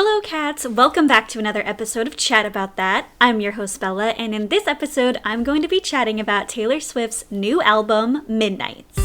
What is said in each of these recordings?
Hello cats, welcome back to another episode of Chat About That. I'm your host Bella, and in this episode I'm going to be chatting about Taylor Swift's new album, Midnights.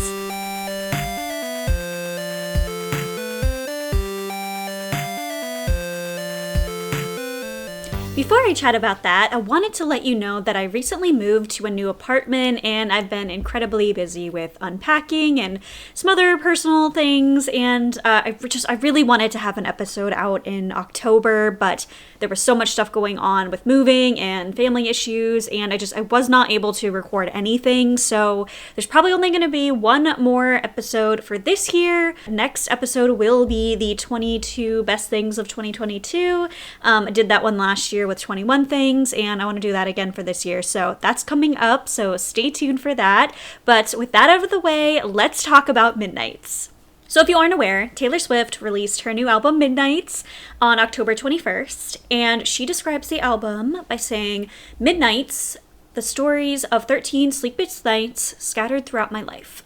Before I chat about that, I wanted to let you know that I recently moved to a new apartment and I've been incredibly busy with unpacking and some other personal things, and I really wanted to have an episode out in October, but there was so much stuff going on with moving and family issues, and I was not able to record anything, so there's probably only going to be one more episode for this year. Next episode will be the 22 best things of 2022. I did that one last year with 21 things, and I want to do that again for this year, so that's coming up, so stay tuned for that. But with that out of the way, let's talk about Midnights. So if you aren't aware, Taylor Swift released her new album Midnights on October 21st, and she describes the album by saying, "Midnights, the stories of 13 sleepless nights scattered throughout my life."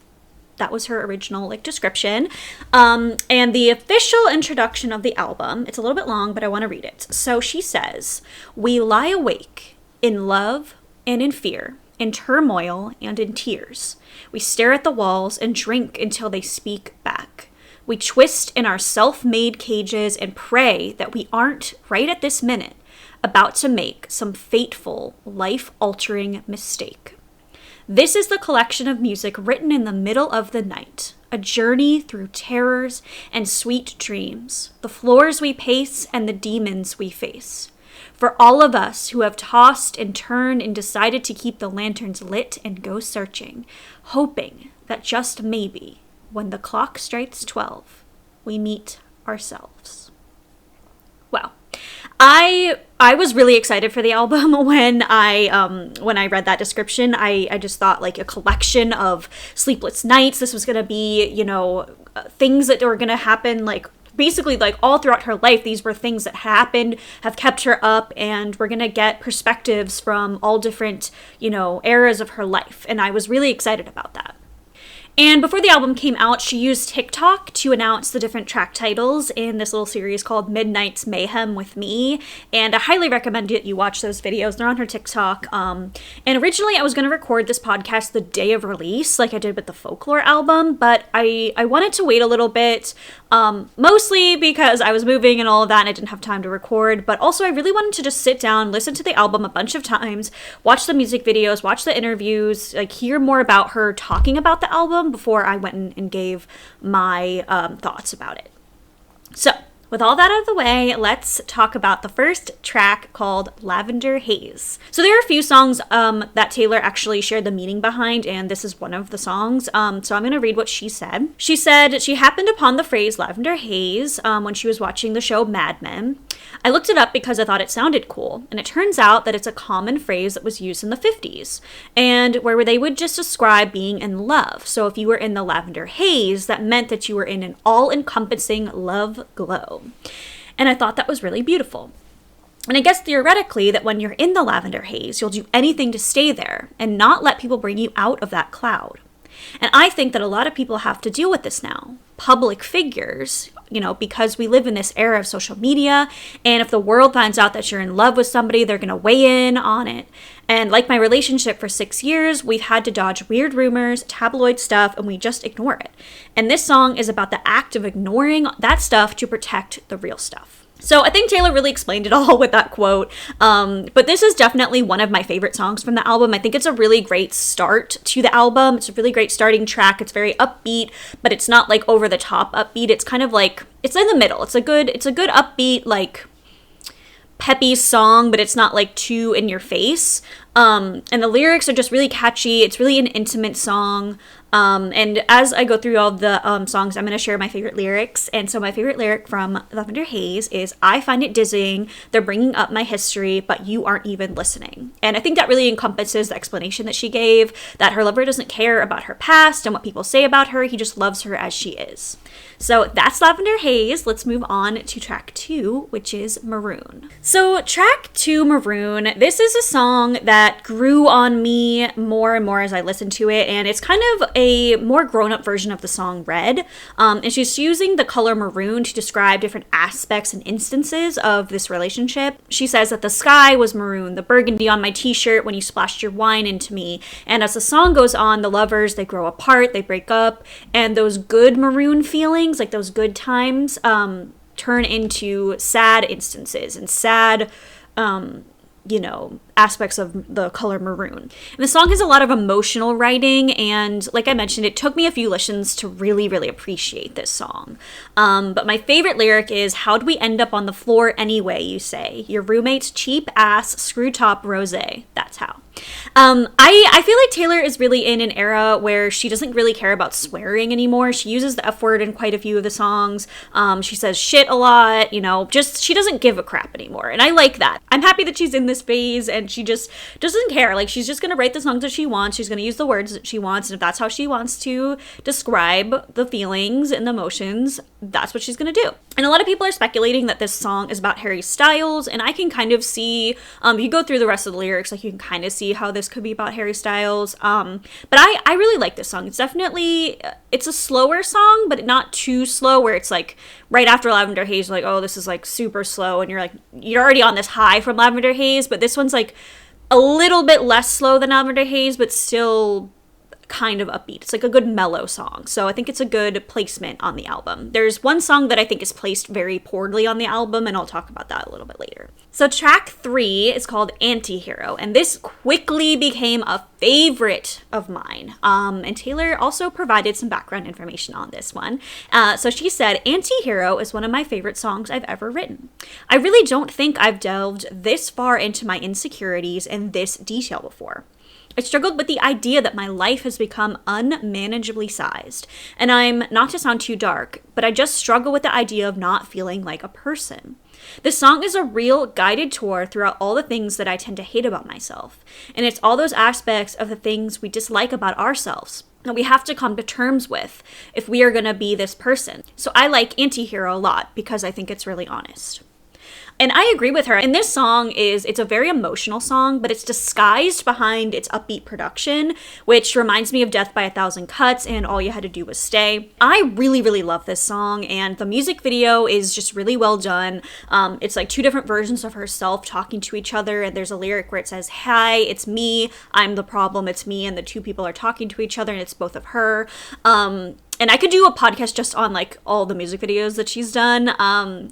That was her original description. And the official introduction of the album, it's a little bit long, but I want to read it. So she says, "We lie awake in love and in fear, in turmoil and in tears. We stare at the walls and drink until they speak back. We twist in our self-made cages and pray that we aren't, right at this minute, about to make some fateful, life-altering mistake. This is the collection of music written in the middle of the night, a journey through terrors and sweet dreams, the floors we pace and the demons we face. For all of us who have tossed and turned and decided to keep the lanterns lit and go searching, hoping that just maybe, when the clock strikes 12, we meet ourselves." Wow. I was really excited for the album when I read that description. I just thought a collection of sleepless nights. This was going to be, things that were going to happen basically all throughout her life. These were things that happened, have kept her up, and we're going to get perspectives from all different, eras of her life. And I was really excited about that. And before the album came out, she used TikTok to announce the different track titles in this little series called Midnight's Mayhem with Me. And I highly recommend that you watch those videos. They're on her TikTok. And originally I was going to record this podcast the day of release, like I did with the Folklore album, but I wanted to wait a little bit, mostly because I was moving and all of that and I didn't have time to record. But also I really wanted to just sit down, listen to the album a bunch of times, watch the music videos, watch the interviews, hear more about her talking about the album before I went and gave my thoughts about it. So, with all that out of the way, let's talk about the first track called Lavender Haze. So there are a few songs that Taylor actually shared the meaning behind, and this is one of the songs. So I'm going to read what she said. She said she happened upon the phrase lavender haze when she was watching the show Mad Men. "I looked it up because I thought it sounded cool, and it turns out that it's a common phrase that was used in the 50s, and where they would just describe being in love. So if you were in the lavender haze, that meant that you were in an all-encompassing love glow. And I thought that was really beautiful. And I guess theoretically that when you're in the lavender haze, you'll do anything to stay there and not let people bring you out of that cloud. And I think that a lot of people have to deal with this now. Public figures, because we live in this era of social media, and if the world finds out that you're in love with somebody, they're going to weigh in on it. And like my relationship for 6 years, we've had to dodge weird rumors, tabloid stuff, and we just ignore it. And this song is about the act of ignoring that stuff to protect the real stuff." So I think Taylor really explained it all with that quote. But this is definitely one of my favorite songs from the album. I think it's a really great start to the album. It's a really great starting track. It's very upbeat, but it's not over the top upbeat. It's kind of it's in the middle. It's a good upbeat, peppy song, but it's not too in your face. And the lyrics are just really catchy. It's really an intimate song. And as I go through all the songs, I'm going to share my favorite lyrics. And so my favorite lyric from Lavender Haze is, "I find it dizzying. They're bringing up my history, but you aren't even listening." And I think that really encompasses the explanation that she gave, that her lover doesn't care about her past and what people say about her. He just loves her as she is. So that's Lavender Haze. Let's move on to track 2, which is Maroon. So track 2, Maroon, this is a song that that grew on me more and more as I listened to it, and it's kind of a more grown-up version of the song Red. And she's using the color maroon to describe different aspects and instances of this relationship. She says that the sky was maroon, the burgundy on my t-shirt when you splashed your wine into me. And as the song goes on, the lovers, they grow apart, they break up, and those good maroon feelings, like those good times, turn into sad instances and sad, aspects of the color maroon. And the song has a lot of emotional writing, and like I mentioned, it took me a few listens to really, really appreciate this song. But my favorite lyric is, "How'd we end up on the floor anyway, you say? Your roommate's cheap ass, screw top rosé. That's how." I feel like Taylor is really in an era where she doesn't really care about swearing anymore. She uses the F word in quite a few of the songs. She says shit a lot, she doesn't give a crap anymore. And I like that. I'm happy that she's in this phase and she just doesn't care. Like, she's just going to write the songs that she wants. She's going to use the words that she wants. And if that's how she wants to describe the feelings and the emotions, that's what she's going to do. And a lot of people are speculating that this song is about Harry Styles. And I can kind of see, if you go through the rest of the lyrics, like you can kind of see how this could be about Harry Styles. But I really like this song. It's definitely, it's a slower song, but not too slow where it's like right after Lavender Haze, like, oh, this is like super slow. And you're already on this high from Lavender Haze, but this one's like a little bit less slow than Lavender Haze, but still kind of upbeat. It's like a good mellow song. So I think it's a good placement on the album. There's one song that I think is placed very poorly on the album, and I'll talk about that a little bit later. So track 3 is called Antihero, and this quickly became a favorite of mine. And Taylor also provided some background information on this one. So she said, "Antihero is one of my favorite songs I've ever written. I really don't think I've delved this far into my insecurities in this detail before. I struggled with the idea that my life has become unmanageably sized. And I'm, not to sound too dark, but I just struggle with the idea of not feeling like a person. This song is a real guided tour throughout all the things that I tend to hate about myself. And it's all those aspects of the things we dislike about ourselves that we have to come to terms with if we are going to be this person. So I like Antihero a lot because I think it's really honest." And I agree with her. And this song it's a very emotional song, but it's disguised behind its upbeat production, which reminds me of Death by a Thousand Cuts and All You Had to Do Was Stay. I really, really love this song, and the music video is just really well done. It's like 2 different versions of herself talking to each other, and there's a lyric where it says, "Hi, it's me, I'm the problem, it's me," and the 2 people are talking to each other, and it's both of her. And I could do a podcast just on like all the music videos that she's done.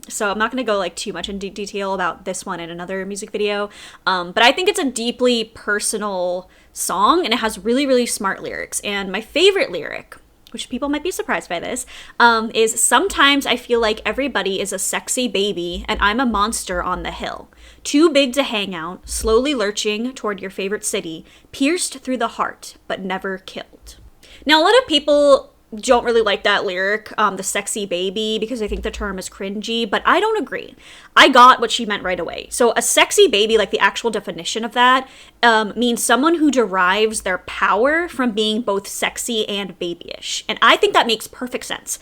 So I'm not going to go like too much into detail about this one and another music video. But I think it's a deeply personal song, and it has really, really smart lyrics. And my favorite lyric, which people might be surprised by this, is, "Sometimes I feel like everybody is a sexy baby and I'm a monster on the hill. Too big to hang out, slowly lurching toward your favorite city, pierced through the heart, but never killed." Now, a lot of people don't really like that lyric, the sexy baby, because I think the term is cringy, but I don't agree. I got what she meant right away. So a sexy baby, like the actual definition of that, means someone who derives their power from being both sexy and babyish. And I think that makes perfect sense,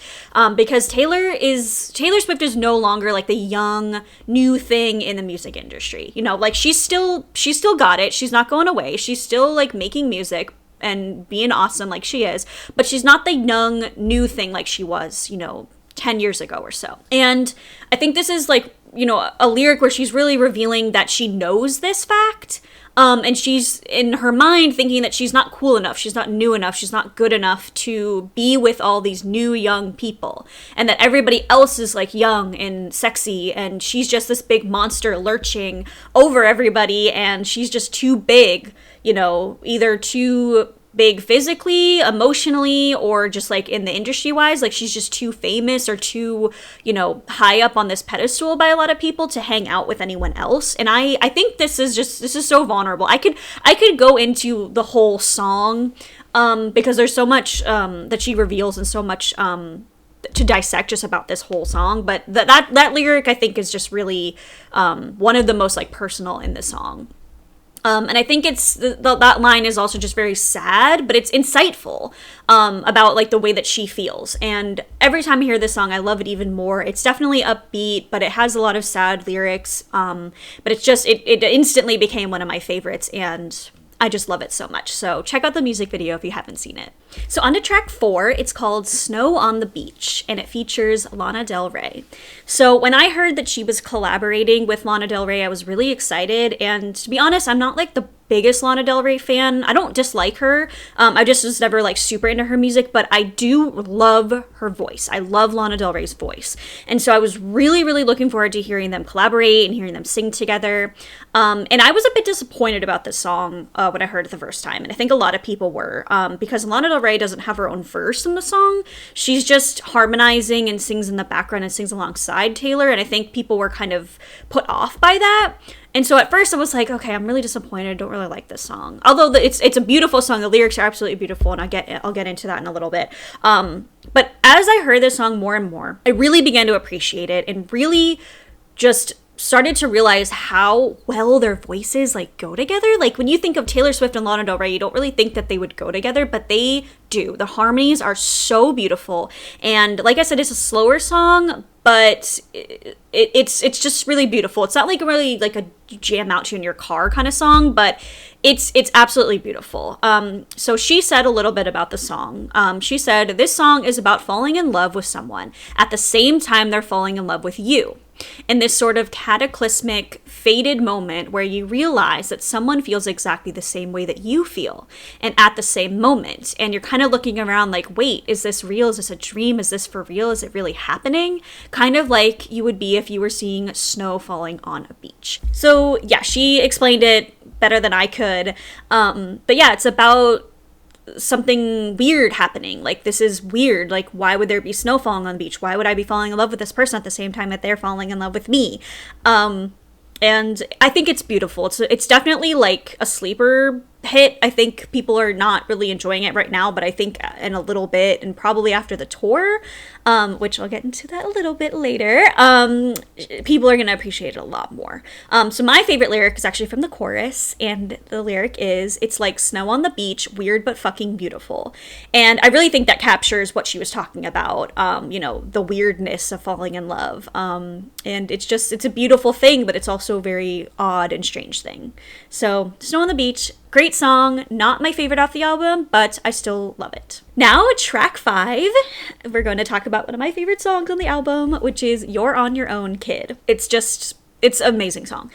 because Taylor Swift is no longer like the young, new thing in the music industry. Like she's still got it. She's not going away. She's still like making music and being awesome like she is, but she's not the young new thing like she was, 10 years ago or so. And I think this is like, a lyric where she's really revealing that she knows this fact. And she's in her mind thinking that she's not cool enough, she's not new enough, she's not good enough to be with all these new young people, and that everybody else is like young and sexy, and she's just this big monster lurching over everybody, and she's just too big, either too big physically, emotionally, or just like in the industry wise, like she's just too famous or too, high up on this pedestal by a lot of people to hang out with anyone else. And I think this is so vulnerable. I could go into the whole song, because there's so much, that she reveals and so much, to dissect just about this whole song. But that lyric I think is just really, one of the most like personal in the song. And I think that line is also just very sad, but it's insightful about like the way that she feels. And every time I hear this song, I love it even more. It's definitely upbeat, but it has a lot of sad lyrics. But it's just, it instantly became one of my favorites, and I just love it so much. So check out the music video if you haven't seen it. So on to track 4, it's called Snow on the Beach, and it features Lana Del Rey. So when I heard that she was collaborating with Lana Del Rey, I was really excited. And to be honest, I'm not like the biggest Lana Del Rey fan. I don't dislike her. I just was never like super into her music, but I do love her voice. I love Lana Del Rey's voice. And so I was really, really looking forward to hearing them collaborate and hearing them sing together. And I was a bit disappointed about this song when I heard it the first time. And I think a lot of people were, because Lana Del Rey doesn't have her own verse in the song. She's just harmonizing and sings in the background and sings alongside Taylor. And I think people were kind of put off by that. And so at first I was like, okay, I'm really disappointed. I don't really like this song. Although it's a beautiful song. The lyrics are absolutely beautiful, and I'll get into that in a little bit. But as I heard this song more and more, I really began to appreciate it and really just started to realize how well their voices like go together. Like when you think of Taylor Swift and Lana Del Rey, you don't really think that they would go together, but they do. The harmonies are so beautiful. And like I said, it's a slower song, but it's just really beautiful. It's not like really like a jam out to in your car kind of song, but it's absolutely beautiful. So she said a little bit about the song. She said, "This song is about falling in love with someone at the same time they're falling in love with you. In this sort of cataclysmic, fated moment where you realize that someone feels exactly the same way that you feel, and at the same moment, and you're kind of looking around like, wait, is this real? Is this a dream? Is this for real? Is it really happening?" Kind of like you would be if you were seeing snow falling on a beach. So yeah, she explained it better than I could. But yeah, it's about something weird happening. Like, this is weird. Like, why would there be snow falling on the beach? Why would I be falling in love with this person at the same time that they're falling in love with me? And I think it's beautiful. It's definitely like a sleeper hit. I think people are not really enjoying it right now, but I think in a little bit, and probably after the tour, which I'll get into that a little bit later, people are going to appreciate it a lot more. So my favorite lyric is actually from the chorus, and the lyric is, "It's like snow on the beach, weird but fucking beautiful." And I really think that captures what she was talking about, the weirdness of falling in love. And it's a beautiful thing, but it's also a very odd and strange thing. So Snow on the Beach, great song, not my favorite off the album, but I still love it. Now, track 5, we're going to talk about one of my favorite songs on the album, which is You're on Your Own, Kid. It's an amazing song.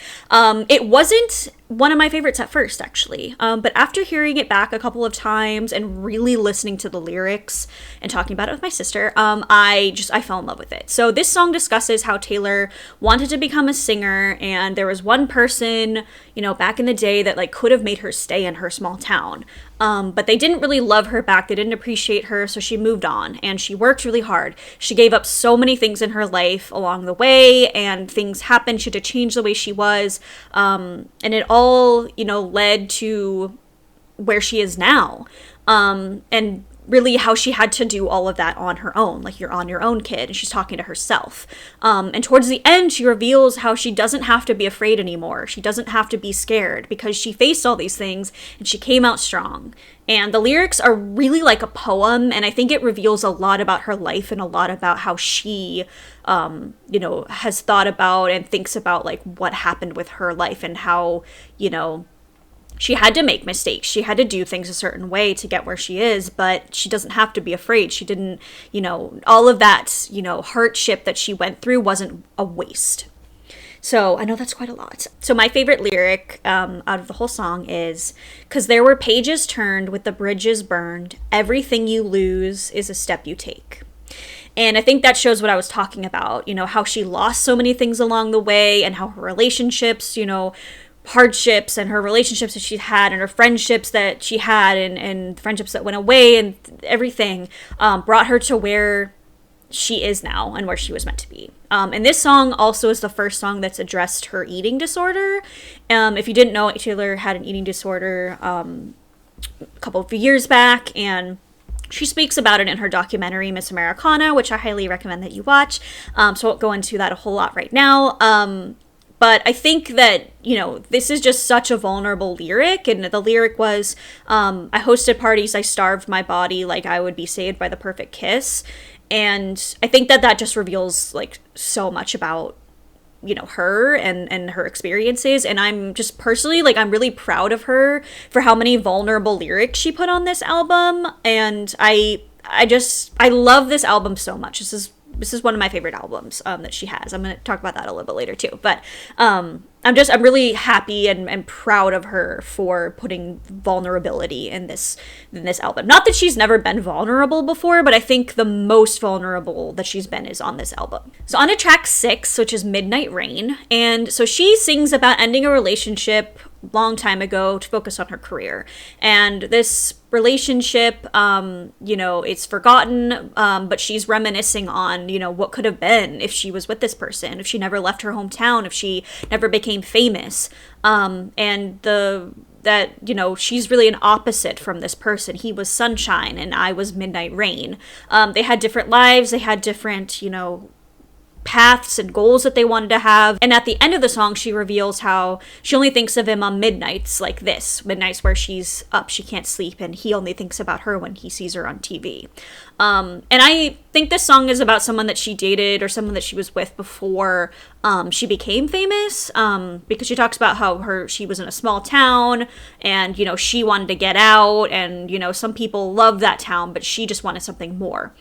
It wasn't one of my favorites at first, actually. But after hearing it back a couple of times and really listening to the lyrics and talking about it with my sister, I fell in love with it. So this song discusses how Taylor wanted to become a singer, and there was one person, back in the day that like could have made her stay in her small town. But they didn't really love her back. They didn't appreciate her, so she moved on, and she worked really hard. She gave up so many things in her life along the way, and things happened. She had to change the way she was, and it all, led to where she is now. And really how she had to do all of that on her own. Like, you're on your own, kid. And she's talking to herself. And towards the end, she reveals how she doesn't have to be afraid anymore. She doesn't have to be scared because she faced all these things and she came out strong. And the lyrics are really like a poem. And I think it reveals a lot about her life and a lot about how she, has thought about and thinks about like what happened with her life and how, she had to make mistakes. She had to do things a certain way to get where she is, but she doesn't have to be afraid. She didn't, all of that, hardship that she went through wasn't a waste. So I know that's quite a lot. So my favorite lyric out of the whole song is, "'Cause there were pages turned with the bridges burned. Everything you lose is a step you take." And I think that shows what I was talking about, how she lost so many things along the way and how her relationships, hardships and her relationships that she had and her friendships that she had and friendships that went away and everything brought her to where she is now and where she was meant to be. And this song also is the first song that's addressed her eating disorder. If you didn't know, Taylor had an eating disorder a couple of years back, and she speaks about it in her documentary, Miss Americana, which I highly recommend that you watch. So I won't go into that a whole lot right now. But I think that, this is just such a vulnerable lyric. And the lyric was, I hosted parties, I starved my body like I would be saved by the perfect kiss. And I think that just reveals like so much about, her and her experiences. And I'm just personally, like, I'm really proud of her for how many vulnerable lyrics she put on this album. And I love this album so much. This is one of my favorite albums that she has. I'm going to talk about that a little bit later too. But I'm really happy and proud of her for putting vulnerability in this album. Not that she's never been vulnerable before, but I think the most vulnerable that she's been is on this album. So on to track 6, which is Midnight Rain. And so she sings about ending a relationship long time ago to focus on her career. And this relationship, it's forgotten, but she's reminiscing on, what could have been if she was with this person, if she never left her hometown, if she never became famous. She's really an opposite from this person. He was sunshine and I was midnight rain. They had different lives. They had different, paths and goals that they wanted to have. And at the end of the song, she reveals how she only thinks of him on midnights like this, midnights where she's up, she can't sleep, and he only thinks about her when he sees her on TV. And I think this song is about someone that she dated or someone that she was with before she became famous, because she talks about how she was in a small town and, she wanted to get out, and, some people loved that town, but she just wanted something more.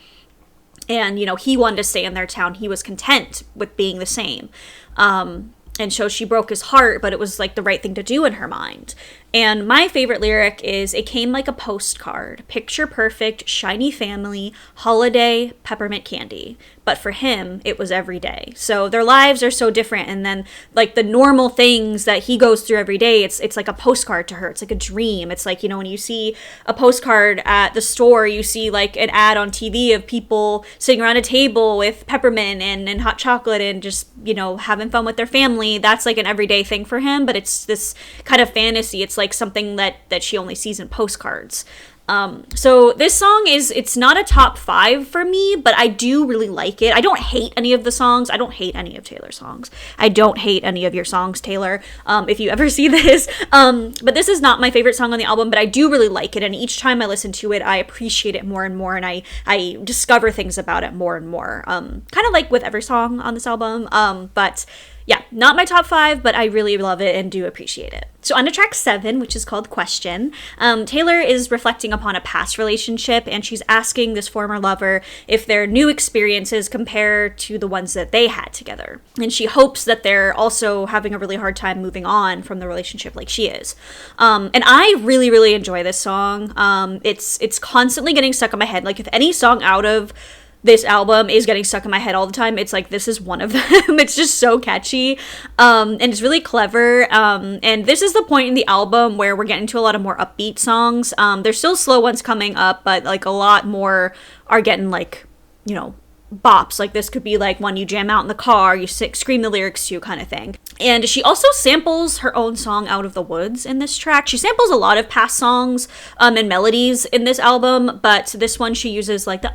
And, he wanted to stay in their town. He was content with being the same. And so she broke his heart, but it was like the right thing to do in her mind. And my favorite lyric is, it came like a postcard, picture perfect, shiny family, holiday, peppermint candy. But for him, it was every day. So their lives are so different. And then like the normal things that he goes through every day, it's like a postcard to her. It's like a dream. It's like, when you see a postcard at the store, you see like an ad on TV of people sitting around a table with peppermint and hot chocolate and just, having fun with their family. That's like an everyday thing for him, but it's this kind of fantasy. It's like something that she only sees in postcards. So this song it's not a top 5 for me, but I do really like it. I don't hate any of the songs. I don't hate any of Taylor's songs. I don't hate any of your songs, Taylor, if you ever see this. But this is not my favorite song on the album, but I do really like it. And each time I listen to it, I appreciate it more and more, and I discover things about it more and more. Kind of like with every song on this album. But yeah, not my top 5, but I really love it and do appreciate it. So on to track 7, which is called Question. Taylor is reflecting upon a past relationship, and she's asking this former lover if their new experiences compare to the ones that they had together. And she hopes that they're also having a really hard time moving on from the relationship like she is. And I really, really enjoy this song. It's constantly getting stuck in my head. Like if any song out of this album is getting stuck in my head all the time, it's like this is one of them. It's just so catchy, and it's really clever, and this is the point in the album where we're getting to a lot of more upbeat songs. There's still slow ones coming up, but like a lot more are getting like, bops. Like this could be like one you jam out in the car, you scream the lyrics to, kind of thing. And she also samples her own song Out of the Woods in this track. She samples a lot of past songs and melodies in this album, but this one she uses like the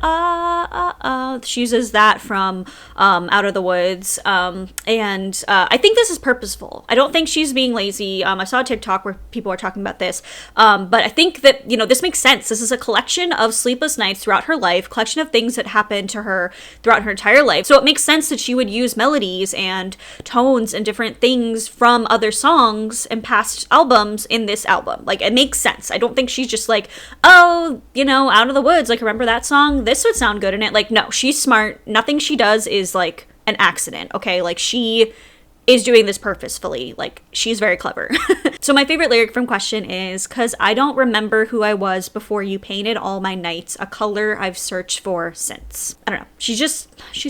she uses that from Out of the Woods, and I think this is purposeful. I don't think she's being lazy. I saw a TikTok where people are talking about this, but I think that this makes sense. This is a collection of sleepless nights throughout her life, collection of things that happened to her throughout her entire life. So it makes sense that she would use melodies and tones and different things from other songs and past albums in this album. Like, it makes sense. I don't think she's just like, oh, Out of the Woods, like, remember that song? This would sound good in it. Like, no, she's smart. Nothing she does is like an accident, okay? Like, she is doing this purposefully. Like, she's very clever. So my favorite lyric from Question is, "'Cause I don't remember who I was before you painted all my nights, a color I've searched for since." I don't know. She's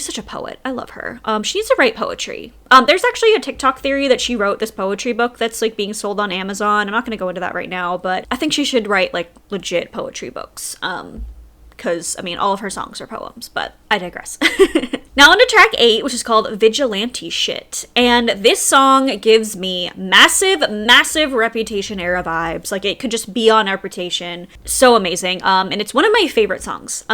such a poet. I love her. She needs to write poetry. There's actually a TikTok theory that she wrote this poetry book that's like being sold on Amazon. I'm not going to go into that right now, but I think she should write like legit poetry books. Because, all of her songs are poems, but I digress. Now on to track 8, which is called Vigilante Shit. And this song gives me massive, massive Reputation era vibes. Like, it could just be on Reputation. So amazing. And it's one of my favorite songs.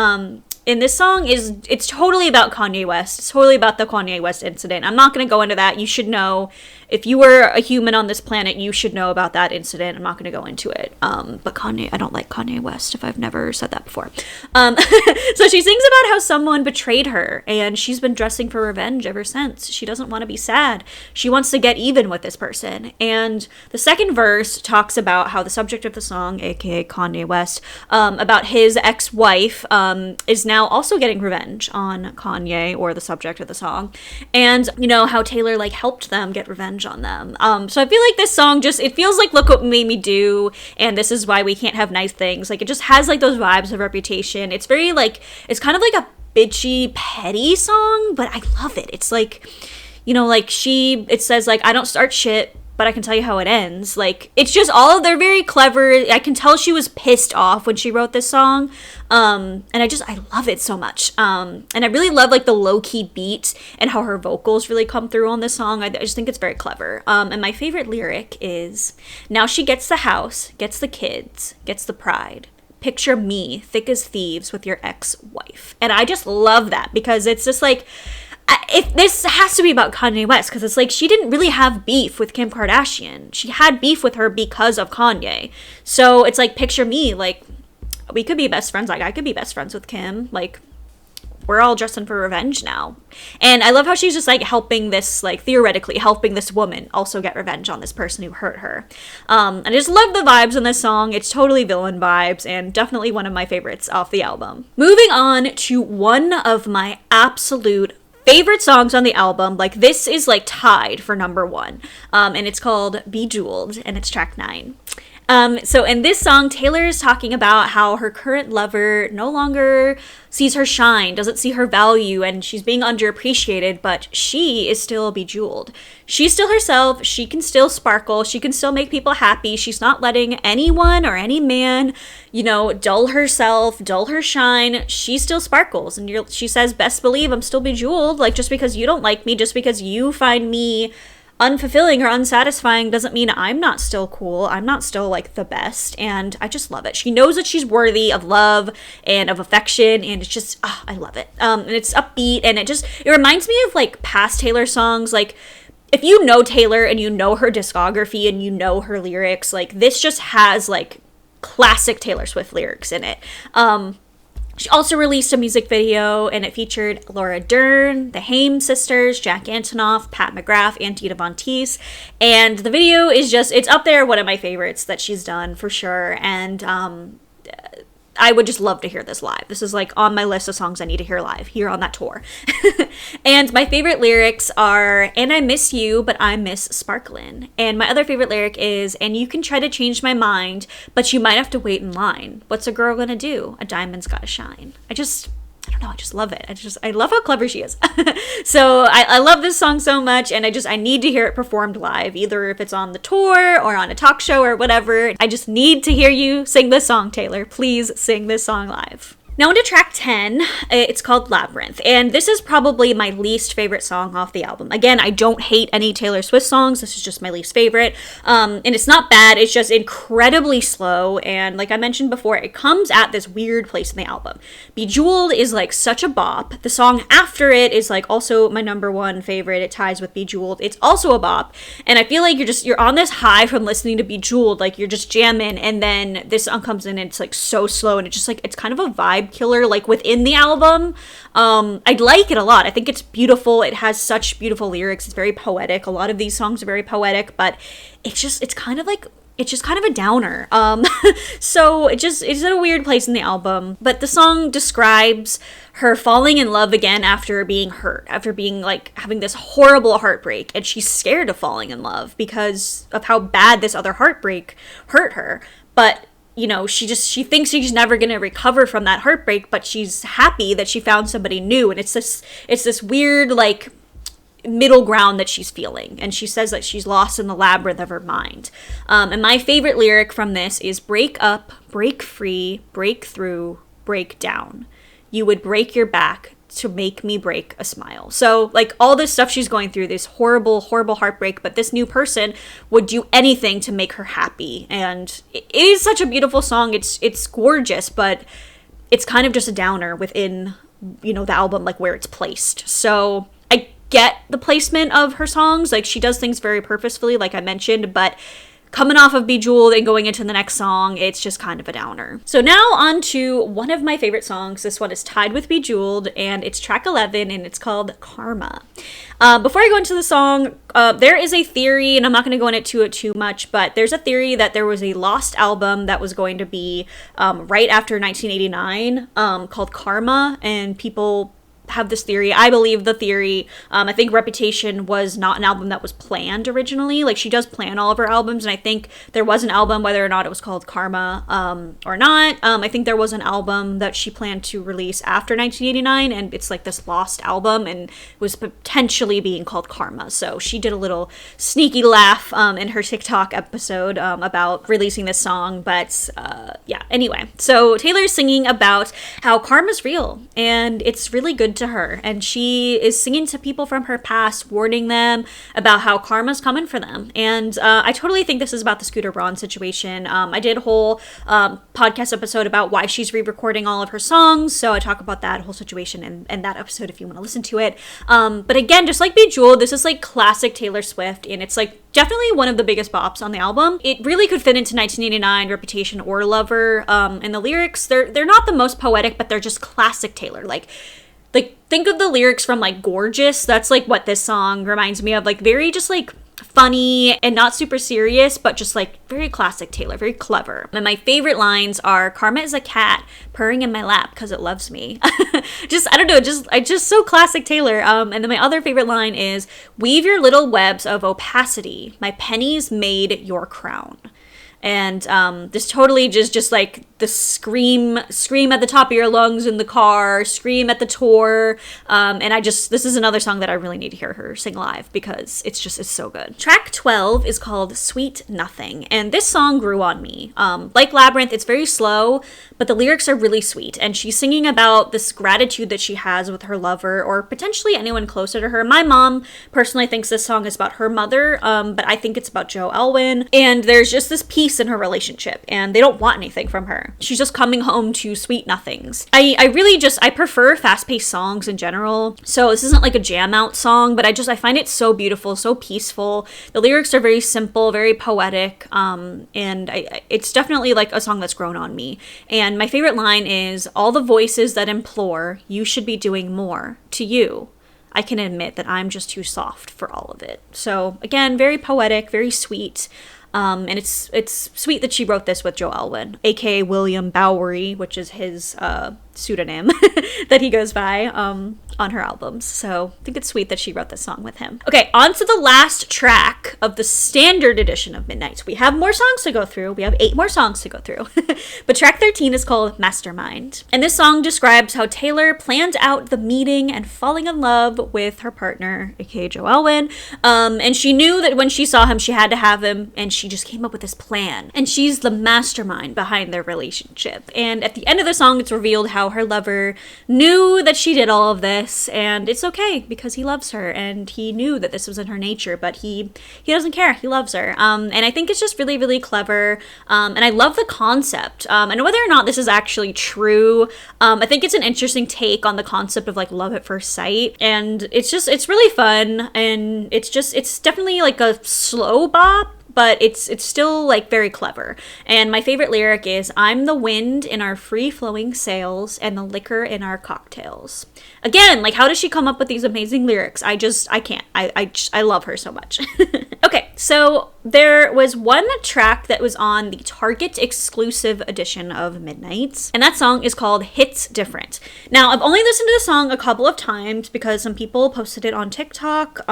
And this song it's totally about Kanye West. It's totally about the Kanye West incident. I'm not going to go into that. You should know. If you were a human on this planet, you should know about that incident. I'm not going to go into it. But I don't like Kanye West, if I've never said that before. So she sings about how someone betrayed her, and she's been dressing for revenge ever since. She doesn't want to be sad. She wants to get even with this person. And the second verse talks about how the subject of the song, aka Kanye West, about his ex-wife, is now also getting revenge on Kanye, or the subject of the song. And, how Taylor, helped them get revenge on them. So I feel like this song it feels like Look What Made Me Do, and This Is Why We Can't Have Nice Things. It just has those vibes of Reputation. It's very it's kind of like a bitchy, petty song, but I love it. It's it says I don't start shit, but I can tell you how it ends. It's just they're very clever. I can tell she was pissed off when she wrote this song. And I love it so much. And I really love the low-key beat and how her vocals really come through on this song. I just think it's very clever. And my favorite lyric is, now she gets the house, gets the kids, gets the pride. Picture me, thick as thieves, with your ex-wife. And I just love that, because it's just if this has to be about Kanye West, because it's she didn't really have beef with Kim Kardashian. She had beef with her because of Kanye. So it's picture me, we could be best friends. I could be best friends with Kim. We're all dressing for revenge now. And I love how she's just helping this, theoretically helping this woman also get revenge on this person who hurt her. I just love the vibes in this song. It's totally villain vibes, and definitely one of my favorites off the album. Moving on to one of my absolute favorite songs on the album. This is tied for number 1. And it's called Bejeweled, and it's track 9. So in this song, Taylor is talking about how her current lover no longer sees her shine, doesn't see her value, and she's being underappreciated, but she is still bejeweled. She's still herself. She can still sparkle. She can still make people happy. She's not letting anyone or any man, dull herself, dull her shine. She still sparkles. And she says, best believe I'm still bejeweled. Just because you don't like me, just because you find me unfulfilling or unsatisfying doesn't mean I'm not still cool. I'm not still the best. And I just love it. She knows that she's worthy of love and of affection, and it's just, I love it. And it's upbeat, and it reminds me of past Taylor songs. If you know Taylor and you know her discography and you know her lyrics, this just has classic Taylor Swift lyrics in it. She also released a music video, and it featured Laura Dern, the Haim sisters, Jack Antonoff, Pat McGrath, and Dita Von Teese. And the video is it's up there, one of my favorites that she's done for sure. And I would just love to hear this live. This is on my list of songs I need to hear live here on that tour. And my favorite lyrics are, and I miss you, but I miss sparklin'. And my other favorite lyric is, and you can try to change my mind, but you might have to wait in line. What's a girl gonna do? A diamond's gotta shine. I don't know, I just love it. I love how clever she is. So I love this song so much, and I need to hear it performed live, either if it's on the tour or on a talk show or whatever. I just need to hear you sing this song, Taylor. Please sing this song live. Now into track 10, it's called Labyrinth, and this is probably my least favorite song off the album. Again, I don't hate any Taylor Swift songs, this is just my least favorite, and it's not bad, it's just incredibly slow, and like I mentioned before, it comes at this weird place in the album. Bejeweled is such a bop, the song after it is also my number one favorite, it ties with Bejeweled, it's also a bop, and I feel you're on this high from listening to Bejeweled, you're just jamming, and then this song comes in and it's so slow, and it's just it's kind of a vibe killer within the album. I like it a lot. I think it's beautiful. It has such beautiful lyrics. It's very poetic. A lot of these songs are very poetic, but it's just kind of a downer. So it's in a weird place in the album, but the song describes her falling in love again after being hurt, after being having this horrible heartbreak, and she's scared of falling in love because of how bad this other heartbreak hurt her. But she thinks she's never going to recover from that heartbreak, but she's happy that she found somebody new. And it's this weird, middle ground that she's feeling. And she says that she's lost in the labyrinth of her mind. And my favorite lyric from this is, break up, break free, break through, break down. You would break your back to make me break a smile. So all this stuff she's going through, this horrible, horrible heartbreak, but this new person would do anything to make her happy. And it is such a beautiful song. It's gorgeous, but it's kind of just a downer within, you know, the album, like where it's placed. So I get the placement of her songs. Like, she does things very purposefully, like I mentioned, but coming off of Bejeweled and going into the next song, it's just kind of a downer. So now on to one of my favorite songs. This one is tied with Bejeweled, and it's track 11, and it's called Karma. Before I go into the song, there is a theory, and I'm not going to go into it too much, but there's a theory that there was a lost album that was going to be right after 1989 called Karma, and people have this theory. I believe the theory. I think Reputation was not an album that was planned originally. Like, she does plan all of her albums, and I think there was an album, whether or not it was called Karma or not. I think there was an album that she planned to release after 1989, and it's like this lost album, and was potentially being called Karma. So she did a little sneaky laugh in her TikTok episode about releasing this song. But yeah, anyway. So Taylor's singing about how karma's real, and it's really good to her, and she is singing to people from her past, warning them about how karma's coming for them. And I totally think this is about the Scooter Braun situation. I did a whole podcast episode about why she's re-recording all of her songs, so I talk about that whole situation in that episode if you want to listen to it. But again, just like Bejeweled, this is like classic Taylor Swift, and it's like definitely one of the biggest bops on the album. It really could fit into 1989, Reputation, or Lover. And the lyrics, they're not the most poetic, but they're just classic Taylor. Like, think of the lyrics from, like, Gorgeous. That's, like, what this song reminds me of. Like, very just, like, funny and not super serious, but just, like, very classic Taylor, very clever. And my favorite lines are, "Karma is a cat purring in my lap because it loves me." I don't know, just so classic Taylor. And then my other favorite line is, "Weave your little webs of opacity. My pennies made your crown." And this totally just like the scream at the top of your lungs in the car, scream at the tour. And this is another song that I really need to hear her sing live because it's so good. Track 12 is called Sweet Nothing. And this song grew on me. Like Labyrinth, it's very slow, but the lyrics are really sweet. And she's singing about this gratitude that she has with her lover, or potentially anyone closer to her. My mom personally thinks this song is about her mother, but I think it's about Joe Alwyn. And there's just this peace in her relationship, and they don't want anything from her. She's just coming home to sweet nothings. I prefer fast-paced songs in general, so this isn't like a jam out song, but I find it so beautiful, so peaceful. The lyrics are very simple, very poetic, and it's definitely like a song that's grown on me. And my favorite line is, "All the voices that implore, you should be doing more. To you, I can admit that I'm just too soft for all of it." So again, very poetic, very sweet. And it's sweet that she wrote this with Joe Alwyn, aka William Bowery, which is his pseudonym that he goes by on her albums. So I think it's sweet that she wrote this song with him. Okay, on to the last track of the standard edition of Midnights. We have more songs to go through. We have 8 more songs to go through. But track 13 is called Mastermind. And this song describes how Taylor planned out the meeting and falling in love with her partner, aka Joe Alwyn. And she knew that when she saw him, she had to have him, and she just came up with this plan. And she's the mastermind behind their relationship. And at the end of the song, it's revealed how her lover knew that she did all of this, and it's okay because he loves her, and he knew that this was in her nature, but he doesn't care. He loves her. And I think it's just really, really clever. And I love the concept. And whether or not this is actually true, I think it's an interesting take on the concept of like love at first sight. And it's really fun, and it's definitely like a slow bop, but it's still like very clever. And my favorite lyric is, "I'm the wind in our free-flowing sails and the liquor in our cocktails." Again, like, how does she come up with these amazing lyrics? I can't. I love her so much. Okay, so there was one track that was on the Target exclusive edition of Midnights, and that song is called Hits Different. Now, I've only listened to the song a couple of times because some people posted it on TikTok.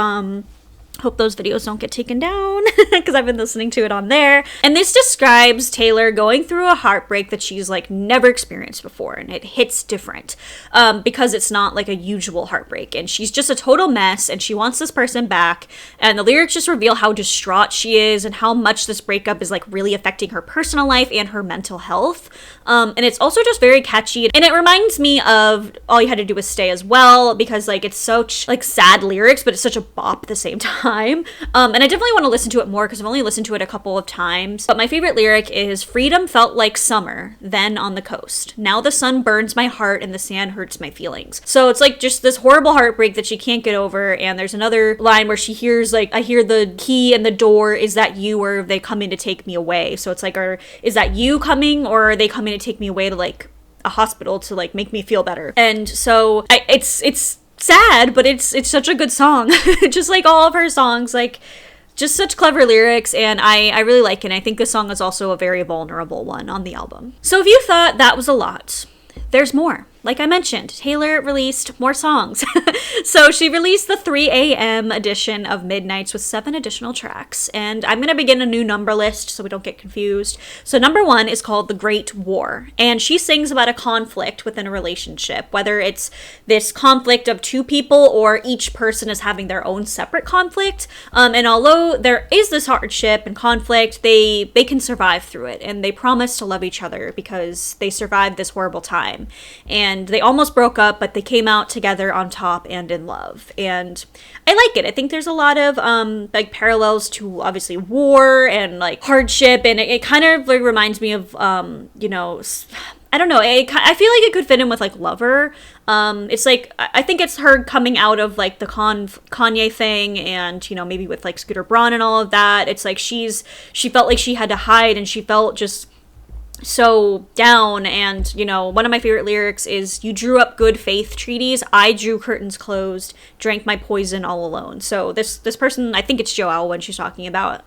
Hope those videos don't get taken down because I've been listening to it on there. And this describes Taylor going through a heartbreak that she's like never experienced before, and it hits different because it's not like a usual heartbreak, and she's just a total mess, and she wants this person back. And the lyrics just reveal how distraught she is and how much this breakup is like really affecting her personal life and her mental health. And it's also just very catchy, and it reminds me of All You Had to Do Was Stay as well, because like it's such like sad lyrics, but it's such a bop at the same time. time. And I definitely want to listen to it more because I've only listened to it a couple of times. But my favorite lyric is, freedom felt like summer, then on the coast. Now the sun burns my heart and the sand hurts my feelings. So it's like just this horrible heartbreak that she can't get over. And there's another line where she hears like, I hear the key in the door, is that you, or are they coming to take me away? So it's like, is that you coming, or are they coming to take me away to like a hospital to like make me feel better? And so it's sad, but it's such a good song. Just like all of her songs, like just such clever lyrics, and I really like it. And I think this song is also a very vulnerable one on the album. So if you thought that was a lot, there's more. Like I mentioned, Taylor released more songs. So she released the 3 a.m. edition of Midnights with 7 additional tracks. And I'm going to begin a new number list so we don't get confused. So number 1 is called The Great War. And she sings about a conflict within a relationship, whether it's this conflict of two people or each person is having their own separate conflict. And although there is this hardship and conflict, they can survive through it. And they promise to love each other because they survived this horrible time. And they almost broke up, but they came out together on top and in love. And I like it. I think there's a lot of like parallels to obviously war and like hardship, and it kind of like reminds me of you know, I don't know. I feel like it could fit in with like Lover. It's like, I think it's her coming out of like the Kanye thing, and you know, maybe with like Scooter Braun and all of that. It's like she felt like she had to hide, and she felt just so down. And you know, one of my favorite lyrics is, you drew up good faith treaties, I drew curtains closed, drank my poison all alone. So this person, I think it's Joelle when she's talking about,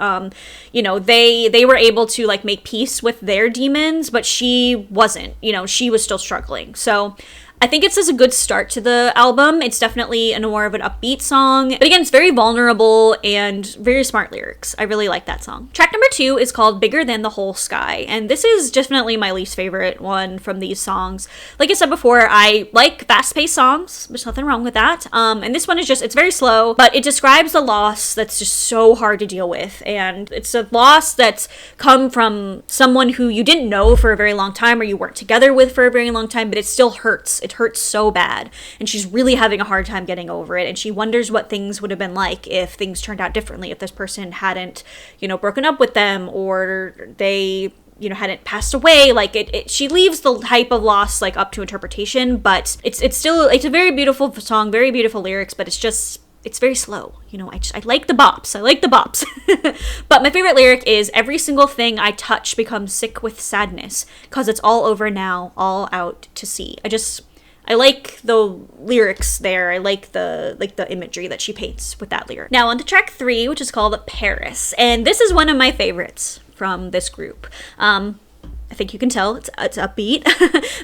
you know, they were able to like make peace with their demons, but she wasn't, you know, she was still struggling. So I think it's just a good start to the album. It's definitely more of an upbeat song. But again, it's very vulnerable and very smart lyrics. I really like that song. Track number 2 is called Bigger Than the Whole Sky. And this is definitely my least favorite one from these songs. Like I said before, I like fast-paced songs. There's nothing wrong with that. And this one is just, it's very slow, but it describes a loss that's just so hard to deal with. And it's a loss that's come from someone who you didn't know for a very long time, or you weren't together with for a very long time, but it still hurts. It hurts so bad, and she's really having a hard time getting over it, and she wonders what things would have been like if things turned out differently, if this person hadn't, you know, broken up with them, or they, you know, hadn't passed away. Like she leaves the type of loss like up to interpretation, but it's still, it's a very beautiful song, very beautiful lyrics, but it's very slow. You know, I like the bops. I like the bops. But my favorite lyric is, every single thing I touch becomes sick with sadness, 'cause it's all over now, all out to sea. I like the lyrics there. I like the imagery that she paints with that lyric. Now on to track 3, which is called Paris. And this is one of my favorites from this group. I think you can tell it's upbeat.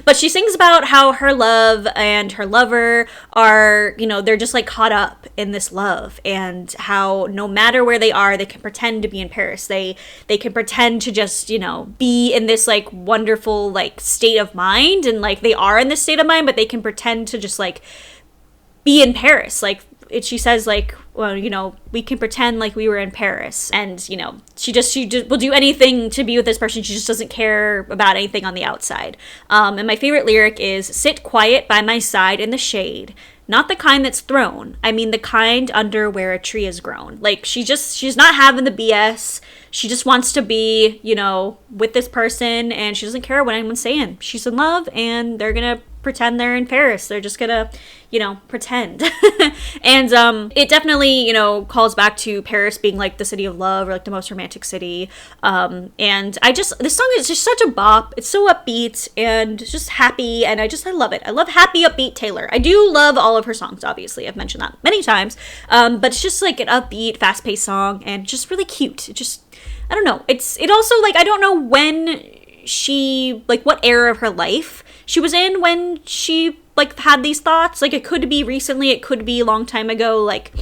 But she sings about how her love and her lover are, you know, they're just like caught up in this love, and how no matter where they are, they can pretend to be in Paris. They can pretend to just, you know, be in this like wonderful like state of mind, and like they are in this state of mind, but they can pretend to just like be in Paris. Like she says like, well, you know, we can pretend like we were in Paris, and you know, she just will do anything to be with this person. She just doesn't care about anything on the outside. And my favorite lyric is, sit quiet by my side in the shade, not the kind that's thrown, I mean the kind under where a tree has grown. Like she's not having the BS. She just wants to be, you know, with this person, and she doesn't care what anyone's saying. She's in love, and they're gonna pretend they're in Paris. They're just gonna, you know, pretend. And it definitely, you know, calls back to Paris being like the city of love, or like the most romantic city. And this song is just such a bop. It's so upbeat and just happy, and I love it. I love happy, upbeat Taylor. I do love all of her songs, obviously. I've mentioned that many times. But it's just like an upbeat, fast-paced song, and just really cute. It just, I don't know. It also, like, I don't know when she, like, what era of her life she was in when she, like, had these thoughts. Like, it could be recently, it could be a long time ago. Like,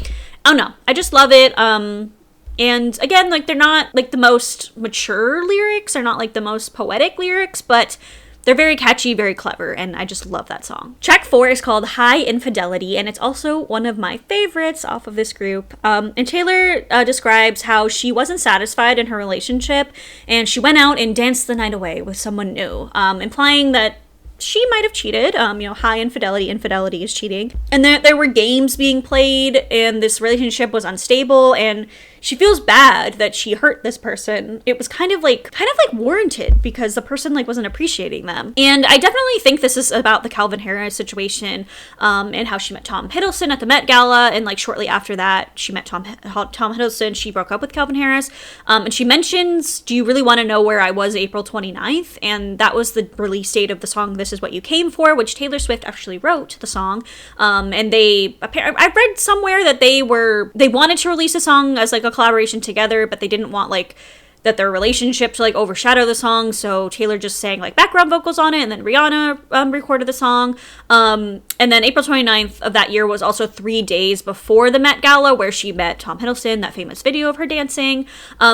I don't know. I just love it. And again, like, they're not, like, the most mature lyrics. They're not, like, the most poetic lyrics, but they're very catchy, very clever, and I just love that song. Track 4 is called High Infidelity, and it's also one of my favorites off of this group. And Taylor describes how she wasn't satisfied in her relationship, and she went out and danced the night away with someone new, implying that she might have cheated. High infidelity is cheating. And there were games being played, and this relationship was unstable, and she feels bad that she hurt this person. It was kind of like warranted because the person like wasn't appreciating them. And I definitely think this is about the Calvin Harris situation, and how she met Tom Hiddleston at the Met Gala, and like shortly after that she met Tom Hiddleston. She broke up with Calvin Harris, and she mentions, "Do you really want to know where I was April 29th?" And that was the release date of the song "This Is What You Came For," which Taylor Swift actually wrote the song. And I read somewhere that they wanted to release a song as like a collaboration together, but they didn't want like that their relationship to like overshadow the song, so Taylor just sang like background vocals on it, and then Rihanna recorded the song. And then April 29th of that year was also 3 days before the Met Gala, where she met Tom Hiddleston, that famous video of her dancing.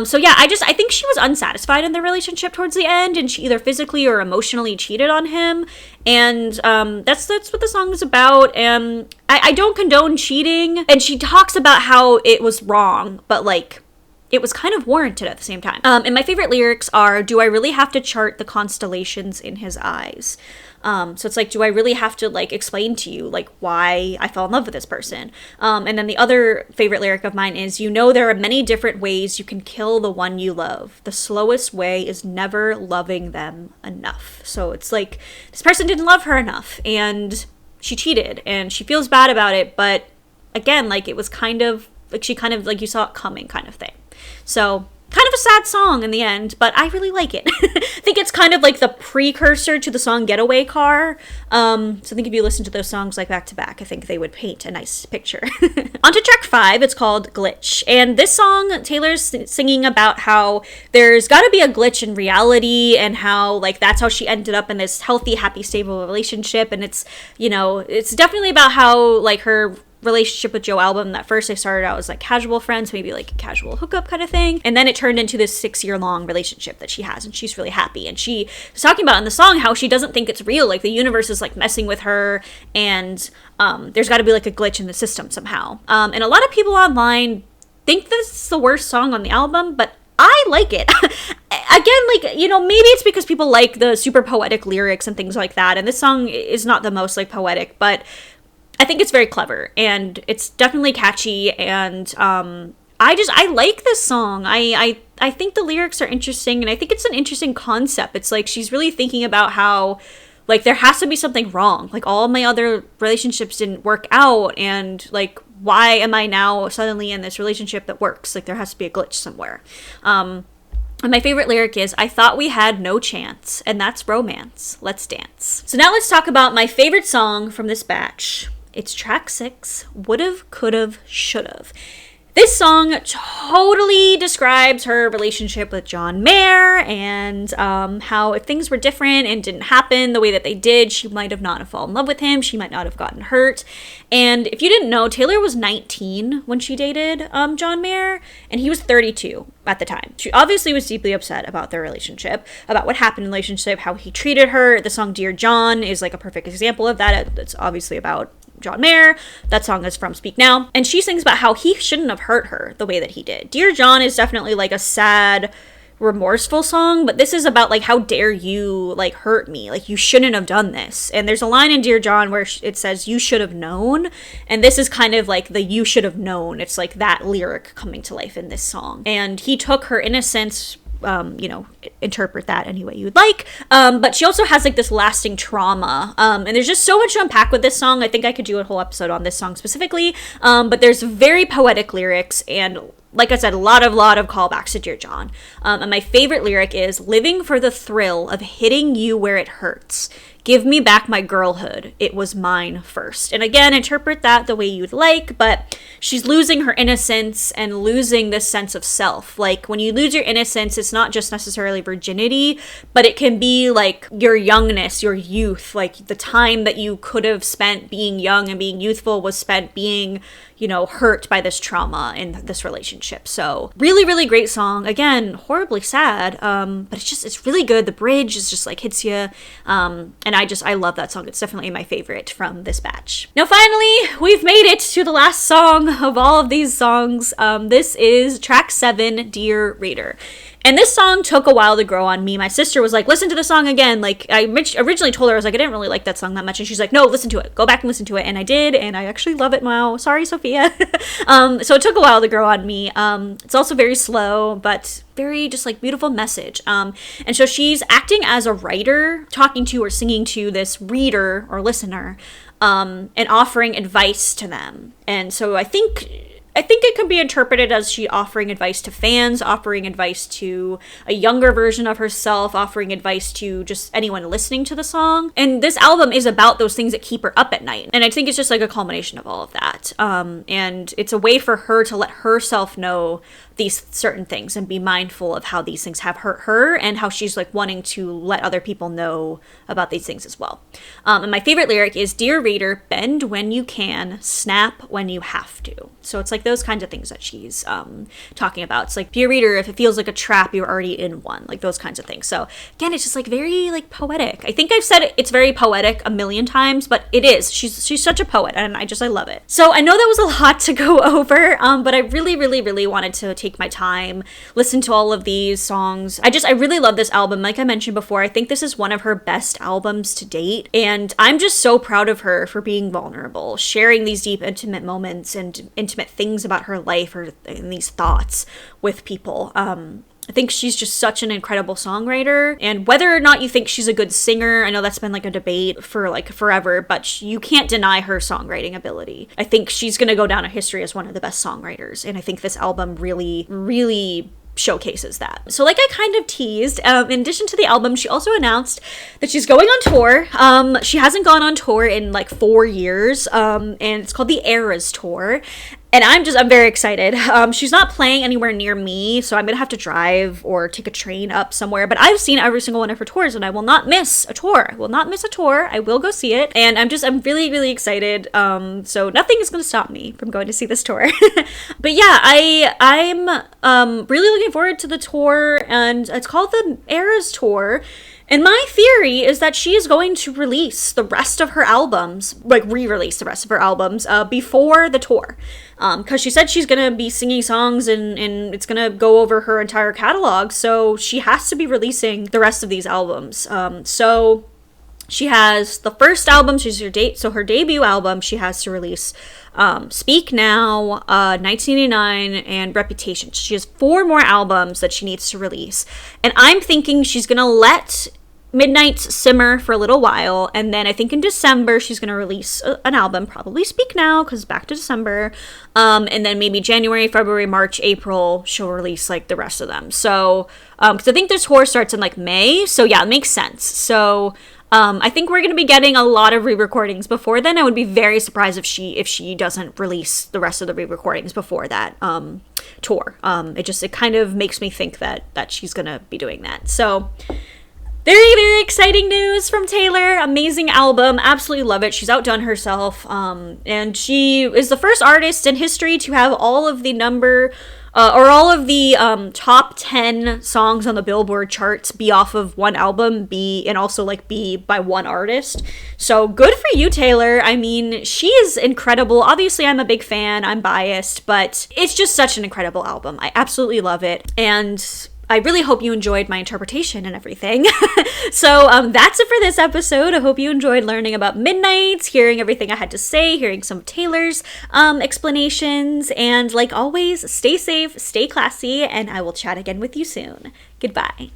So yeah, I think she was unsatisfied in their relationship towards the end, and she either physically or emotionally cheated on him. And that's what the song is about. And I don't condone cheating, and she talks about how it was wrong, but like it was kind of warranted at the same time. And my favorite lyrics are, "Do I really have to chart the constellations in his eyes?" So it's like, do I really have to like explain to you like why I fell in love with this person? And then the other favorite lyric of mine is, there are many different ways you can kill the one you love. The slowest way is never loving them enough. So it's like, this person didn't love her enough, and she cheated, and she feels bad about it. But again, like it was kind of like, she kind of like, you saw it coming kind of thing. So kind of a sad song in the end, but I really like it. I think it's kind of like the precursor to the song Getaway Car. So I think if you listen to those songs like back to back, I think they would paint a nice picture. On to track 5, it's called Glitch. And this song, Taylor's singing about how there's got to be a glitch in reality, and how like that's how she ended up in this healthy, happy, stable relationship. And it's, it's definitely about how like her relationship with Joe Album, that first they started out as like casual friends, maybe like a casual hookup kind of thing, and then it turned into this 6-year-long relationship that she has, and she's really happy. And she was talking about in the song how she doesn't think it's real, like the universe is like messing with her, and there's got to be like a glitch in the system somehow. And a lot of people online think this is the worst song on the album, but I like it. Again, like, maybe it's because people like the super poetic lyrics and things like that, and this song is not the most like poetic, but I think it's very clever, and it's definitely catchy, and I like this song. I think the lyrics are interesting, and I think it's an interesting concept. It's like she's really thinking about how like there has to be something wrong. Like all of my other relationships didn't work out, and like why am I now suddenly in this relationship that works? Like there has to be a glitch somewhere. And my favorite lyric is, "I thought we had no chance, and that's romance. Let's dance." So now let's talk about my favorite song from this batch. It's track 6, Would've, Could've, Should've. This song totally describes her relationship with John Mayer, and how if things were different and didn't happen the way that they did, she might have not have fallen in love with him. She might not have gotten hurt. And if you didn't know, Taylor was 19 when she dated John Mayer, and he was 32 at the time. She obviously was deeply upset about their relationship, about what happened in the relationship, how he treated her. The song Dear John is like a perfect example of that. It's obviously about John Mayer. That song is from Speak Now. And she sings about how he shouldn't have hurt her the way that he did. Dear John is definitely like a sad, remorseful song, but this is about like, how dare you like hurt me? Like you shouldn't have done this. And there's a line in Dear John where it says, "You should have known." And this is kind of like the "you should have known." It's like that lyric coming to life in this song. And he took her innocence, interpret that any way you'd like. But she also has like this lasting trauma. And there's just so much to unpack with this song. I think I could do a whole episode on this song specifically. But there's very poetic lyrics, and like I said, a lot of callbacks to Dear John. And my favorite lyric is, "Living for the thrill of hitting you where it hurts. Give me back my girlhood. It was mine first." And again, interpret that the way you'd like, but she's losing her innocence and losing this sense of self. Like when you lose your innocence, it's not just necessarily virginity, but it can be like your youngness, your youth, like the time that you could have spent being young and being youthful was spent being, hurt by this trauma in this relationship. So really, really great song. Again, horribly sad, but it's really good. The bridge is just like hits you. And I love that song. It's definitely my favorite from this batch. Now, finally, we've made it to the last song of all of these songs. This is track 7, Dear Reader. And this song took a while to grow on me. My sister was like, listen to the song again. Like, I originally told her, I was like, I didn't really like that song that much. And she's like, no, listen to it. Go back and listen to it. And I did, and I actually love it now. Sorry, Sophia. So it took a while to grow on me. It's also very slow, but very just like beautiful message. And so she's acting as a writer, talking to or singing to this reader or listener, and offering advice to them. And so I think it can be interpreted as she offering advice to fans, offering advice to a younger version of herself, offering advice to just anyone listening to the song. And this album is about those things that keep her up at night. And I think it's just like a culmination of all of that. And it's a way for her to let herself know these certain things and be mindful of how these things have hurt her and how she's like wanting to let other people know about these things as well. And my favorite lyric is, "Dear reader, bend when you can, snap when you have to." So it's like those kinds of things that she's talking about. It's like, dear reader, if it feels like a trap, you're already in one, like those kinds of things. So again, it's just like very like poetic. I think I've said it's very poetic a million times, but it is. She's such a poet, and I love it. So I know that was a lot to go over, but I really wanted to take my time, listen to all of these songs. I really love this album. Like I mentioned before, I think this is one of her best albums to date, and I'm just so proud of her for being vulnerable, sharing these deep, intimate moments and intimate things about her life and these thoughts with people. I think she's just such an incredible songwriter, and whether or not you think she's a good singer, I know that's been like a debate for like forever, but you can't deny her songwriting ability. I think she's gonna go down in history as one of the best songwriters, and I think this album really showcases that. So like I kind of teased, in addition to the album, she also announced that she's going on tour. She hasn't gone on tour in like 4 years, and it's called the Eras Tour. And I'm very excited. She's not playing anywhere near me, so I'm gonna have to drive or take a train up somewhere. But I've seen every single one of her tours, and I will not miss a tour. I will not miss a tour. I will go see it, and I'm really excited. So nothing is gonna stop me from going to see this tour. But yeah, I'm really looking forward to the tour, and it's called the Eras Tour. And my theory is that she is going to release the rest of her albums, like re-release the rest of her albums, before the tour. Because she said she's going to be singing songs and it's going to go over her entire catalog, so she has to be releasing the rest of these albums. So she has the first album, her debut album, she has to release Speak Now, 1989, and Reputation. She has 4 more albums that she needs to release. And I'm thinking she's going to let Midnight's simmer for a little while, and then I think in December she's going to release an album, probably Speak Now, because back to December, and then maybe January, February, March, April, she'll release like the rest of them. So, because I think this tour starts in like May, so yeah, it makes sense. So, I think we're going to be getting a lot of re-recordings before then. I would be very surprised if she doesn't release the rest of the re-recordings before that tour. It kind of makes me think that she's going to be doing that. So, very exciting news from Taylor. Amazing album. Absolutely love it. She's outdone herself. And she is the first artist in history to have all of the top 10 songs on the Billboard charts be off of one album, and also like be by one artist. So good for you, Taylor. I mean, she is incredible. Obviously, I'm a big fan. I'm biased, but it's just such an incredible album. I absolutely love it. And I really hope you enjoyed my interpretation and everything. So that's it for this episode. I hope you enjoyed learning about Midnight, hearing everything I had to say, hearing some of Taylor's explanations, and like always, stay safe, stay classy, and I will chat again with you soon. Goodbye.